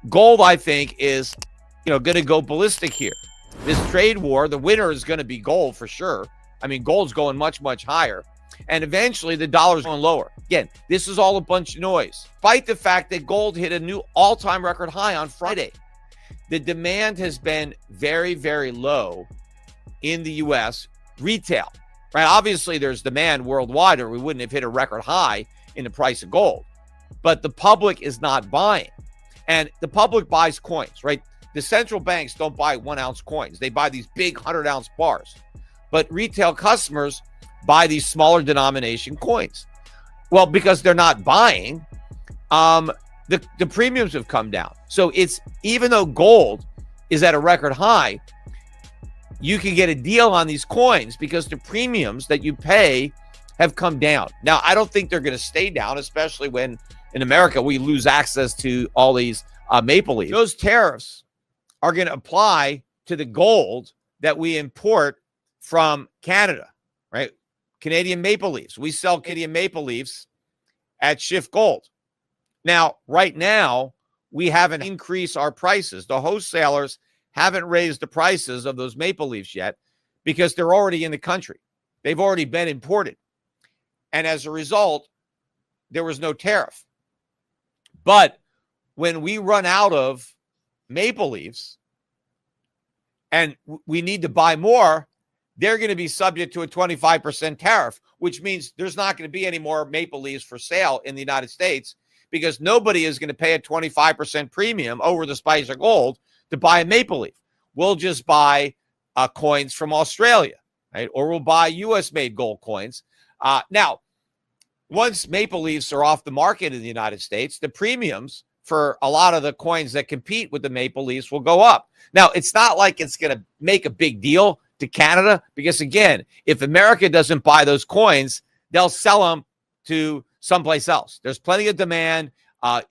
gold, I think, is, going to go ballistic here. This trade war, the winner is going to be gold for sure. I mean, gold's going much, much higher. And eventually the dollar's going lower. Again, this is all a bunch of noise. Despite the fact that gold hit a new all-time record high on Friday, the demand has been very, very low in the U.S. retail, right? Obviously, there's demand worldwide or we wouldn't have hit a record high in the price of gold. But the public is not buying. And the public buys coins, right? The central banks don't buy 1 ounce coins. They buy these big 100-ounce bars. But retail customers buy these smaller denomination coins. Well, because they're not buying, the premiums have come down. So it's, even though gold is at a record high, you can get a deal on these coins because the premiums that you pay have come down. Now, I don't think they're going to stay down, especially when in America we lose access to all these maple leaves. Those tariffs are going to apply to the gold that we import from Canada, right? Canadian maple leaves. We sell Canadian maple leaves at Schiff Gold. Now, right now, we haven't increased our prices. The wholesalers haven't raised the prices of those maple leaves yet because they're already in the country. They've already been imported. And as a result, there was no tariff. But when we run out of maple leaves and we need to buy more, they're going to be subject to a 25% tariff, which means there's not going to be any more maple leaves for sale in the United States because nobody is going to pay a 25% premium over the spice of gold to buy a maple leaf. We'll just buy coins from Australia, right? Or we'll buy U.S.-made gold coins. Now, once maple leaves are off the market in the United States, the premiums for a lot of the coins that compete with the maple leaves will go up. Now, it's not like it's going to make a big deal to Canada because, again, if America doesn't buy those coins, they'll sell them to someplace else. There's plenty of demand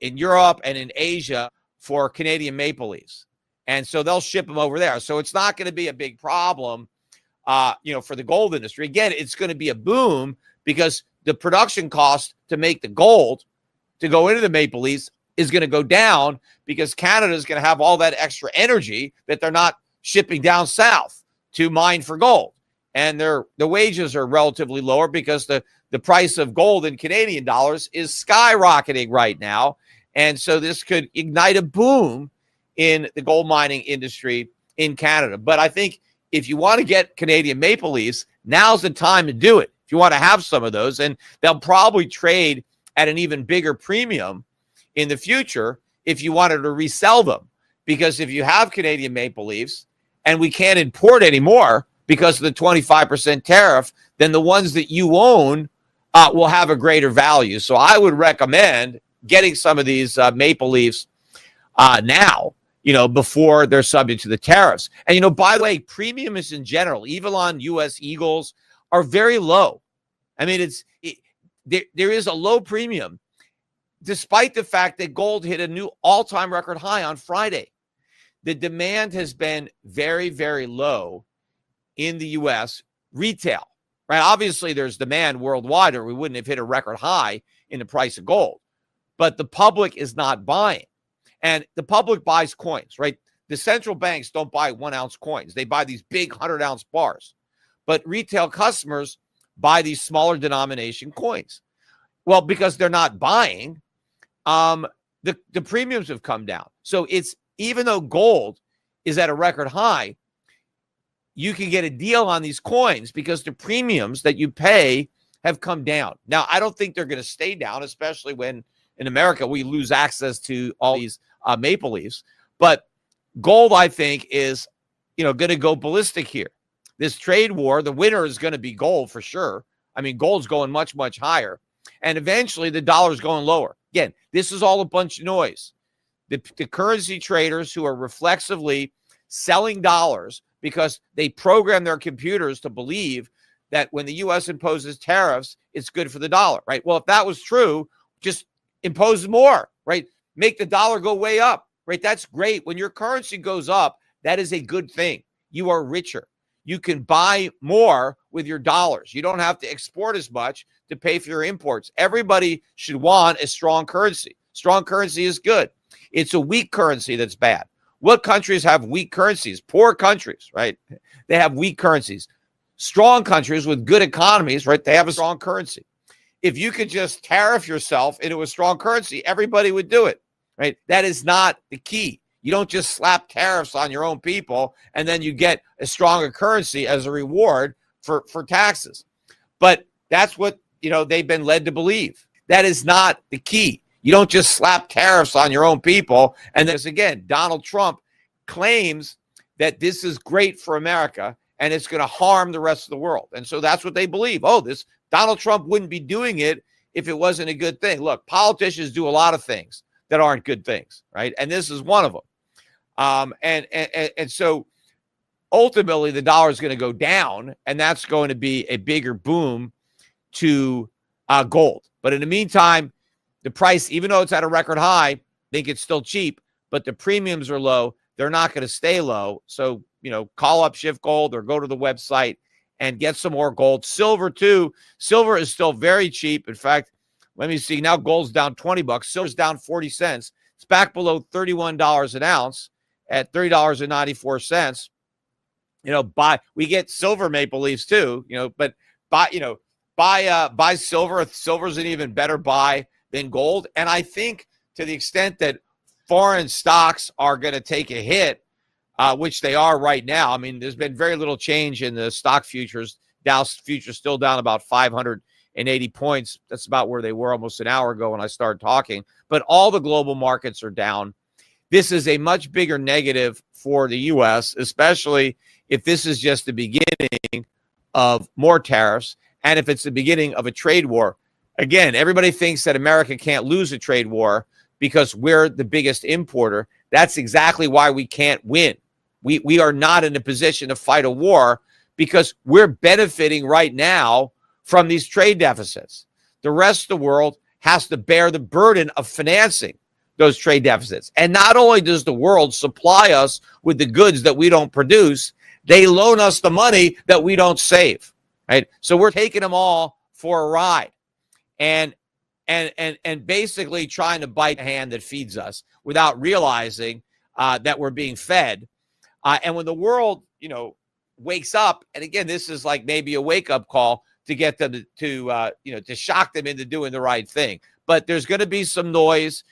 in Europe and in Asia for Canadian maple leaves. And so they'll ship them over there. So it's not going to be a big problem, for the gold industry. Again, it's going to be a boom because the production cost to make the gold to go into the maple leaves is going to go down because Canada is going to have all that extra energy that they're not shipping down south to mine for gold. And the wages are relatively lower because the price of gold in Canadian dollars is skyrocketing right now. And so this could ignite a boom in the gold mining industry in Canada. But I think if you want to get Canadian maple leaves, now's the time to do it. If you want to have some of those, and they'll probably trade at an even bigger premium in the future if you wanted to resell them. Because if you have Canadian maple leaves and we can't import anymore because of the 25% tariff, then the ones that you own will have a greater value. So I would recommend getting some of these maple leaves now, before they're subject to the tariffs. And, by the way, premiums in general, even on U.S. Eagles, are very low. I mean, there is a low premium, despite the fact that gold hit a new all-time record high on Friday. The demand has been very, very low in the U.S. retail, right? Obviously, there's demand worldwide or we wouldn't have hit a record high in the price of gold. But the public is not buying. And the public buys coins, right? The central banks don't buy 1 ounce coins. They buy these big 100-ounce bars. But retail customers buy these smaller denomination coins. Well, because they're not buying, the premiums have come down. So it's, even though gold is at a record high, you can get a deal on these coins because the premiums that you pay have come down. Now, I don't think they're going to stay down, especially when in America we lose access to all these maple leaves. But gold, I think, is, going to go ballistic here. This trade war, the winner is going to be gold for sure. I mean, gold's going much, much higher. And eventually the dollar's going lower. Again, this is all a bunch of noise. The currency traders who are reflexively selling dollars because they program their computers to believe that when the U.S. imposes tariffs, it's good for the dollar, right? Well, if that was true, just impose more, right? Make the dollar go way up, right? That's great. When your currency goes up, that is a good thing. You are richer. You can buy more with your dollars. You don't have to export as much to pay for your imports. Everybody should want a strong currency. Strong currency is good. It's a weak currency that's bad. What countries have weak currencies? Poor countries, right? They have weak currencies. Strong countries with good economies, right? They have a strong currency. If you could just tariff yourself into a strong currency, everybody would do it, right? That is not the key. You don't just slap tariffs on your own people and then you get a stronger currency as a reward for taxes. But that's what, they've been led to believe. That is not the key. You don't just slap tariffs on your own people. And this again, Donald Trump claims that this is great for America and it's going to harm the rest of the world. And so that's what they believe. Oh, this Donald Trump wouldn't be doing it if it wasn't a good thing. Look, politicians do a lot of things that aren't good things, right? And this is one of them. And so ultimately the dollar is going to go down, and that's going to be a bigger boom to gold. But in the meantime, the price, even though it's at a record high, I think it's still cheap, but the premiums are low. They're not going to stay low. So, call up Schiff Gold or go to the website and get some more gold. Silver too. Silver is still very cheap. In fact, let me see. Now gold's down $20. Silver's down 40 cents. It's back below $31 an ounce at $30.94. We get silver maple leaves too, but buy silver. Silver's an even better buy than gold. And I think to the extent that foreign stocks are going to take a hit, which they are right now. I mean, there's been very little change in the stock futures. Dow futures still down about 580 points. That's about where they were almost an hour ago when I started talking. But all the global markets are down. This is a much bigger negative for the U.S., especially if this is just the beginning of more tariffs and if it's the beginning of a trade war. Again, everybody thinks that America can't lose a trade war because we're the biggest importer. That's exactly why we can't win. We are not in a position to fight a war because we're benefiting right now from these trade deficits. The rest of the world has to bear the burden of financing those trade deficits. And not only does the world supply us with the goods that we don't produce, they loan us the money that we don't save, right? So we're taking them all for a ride and basically trying to bite the hand that feeds us without realizing that we're being fed. And when the world, wakes up, and again, this is like maybe a wake-up call to get them to shock them into doing the right thing. But there's going to be some noise.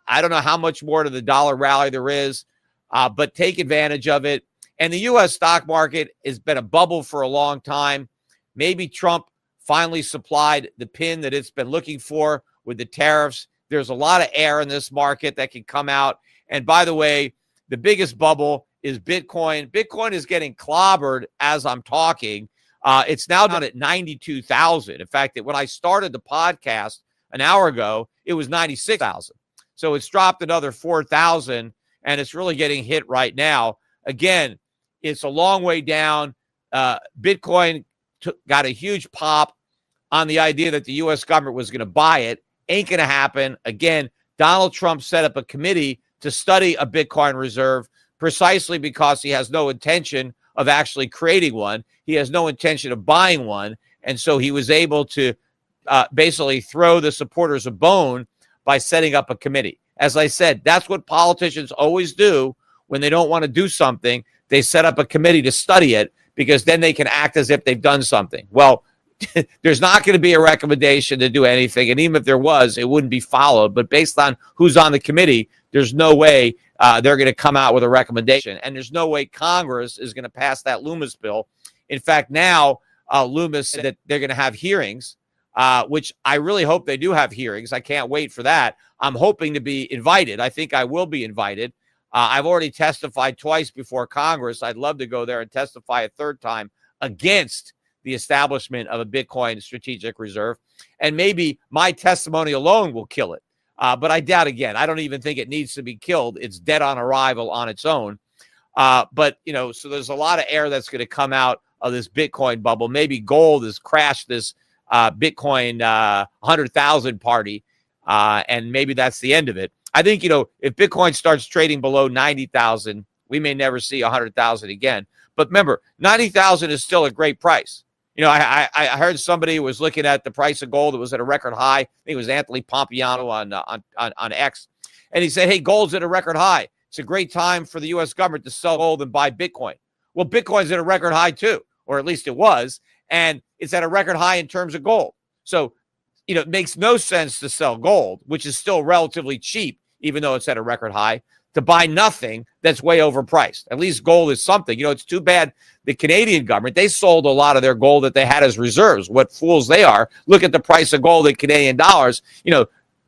I don't know how much more to the dollar rally there is, but take advantage of it. And the U.S. stock market has been a bubble for a long time. Maybe Trump finally supplied the pin that it's been looking for with the tariffs. There's a lot of air in this market that can come out. And by the way, the biggest bubble is Bitcoin. Bitcoin is getting clobbered as I'm talking. It's now down at 92,000. In fact, when I started the podcast an hour ago, it was 96,000. So it's dropped another 4,000, and it's really getting hit right now. Again, it's a long way down. Bitcoin got a huge pop on the idea that the U.S. government was going to buy it. Ain't going to happen. Again, Donald Trump set up a committee to study a Bitcoin reserve precisely because he has no intention of actually creating one. He has no intention of buying one. And so he was able to basically throw the supporters a bone by setting up a committee. As I said, that's what politicians always do when they don't want to do something. They set up a committee to study it because then they can act as if they've done something. Well, there's not going to be a recommendation to do anything. And even if there was, it wouldn't be followed. But based on who's on the committee, there's no way they're going to come out with a recommendation. And there's no way Congress is going to pass that Loomis bill. In fact, now Loomis said that they're going to have hearings, which I really hope they do have hearings. I can't wait for that. I'm hoping to be invited. I think I will be invited. I've already testified twice before Congress. I'd love to go there and testify a third time against the establishment of a Bitcoin strategic reserve. And maybe my testimony alone will kill it. But I doubt again. I don't even think it needs to be killed. It's dead on arrival on its own. But, so there's a lot of air that's going to come out of this Bitcoin bubble. Maybe gold has crashed this Bitcoin 100,000 party. And maybe that's the end of it. I think, if Bitcoin starts trading below 90,000, we may never see 100,000 again. But remember, 90,000 is still a great price. I heard somebody was looking at the price of gold. It was at a record high. I think it was Anthony Pompiano on X. And he said, hey, gold's at a record high. It's a great time for the U.S. government to sell gold and buy Bitcoin. Well, Bitcoin's at a record high too, or at least it was. And it's at a record high in terms of gold. So, it makes no sense to sell gold, which is still relatively cheap, even though it's at a record high, to buy nothing that's way overpriced. At least gold is something. It's too bad the Canadian government, they sold a lot of their gold that they had as reserves. What fools they are. Look at the price of gold in Canadian dollars.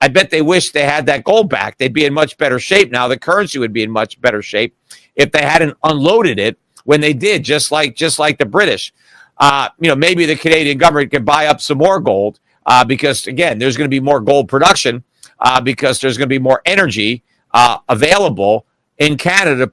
I bet they wish they had that gold back. They'd be in much better shape now. The currency would be in much better shape if they hadn't unloaded it when they did, just like the British. Maybe the Canadian government could buy up some more gold because, again, there's going to be more gold production because there's going to be more energy available in Canada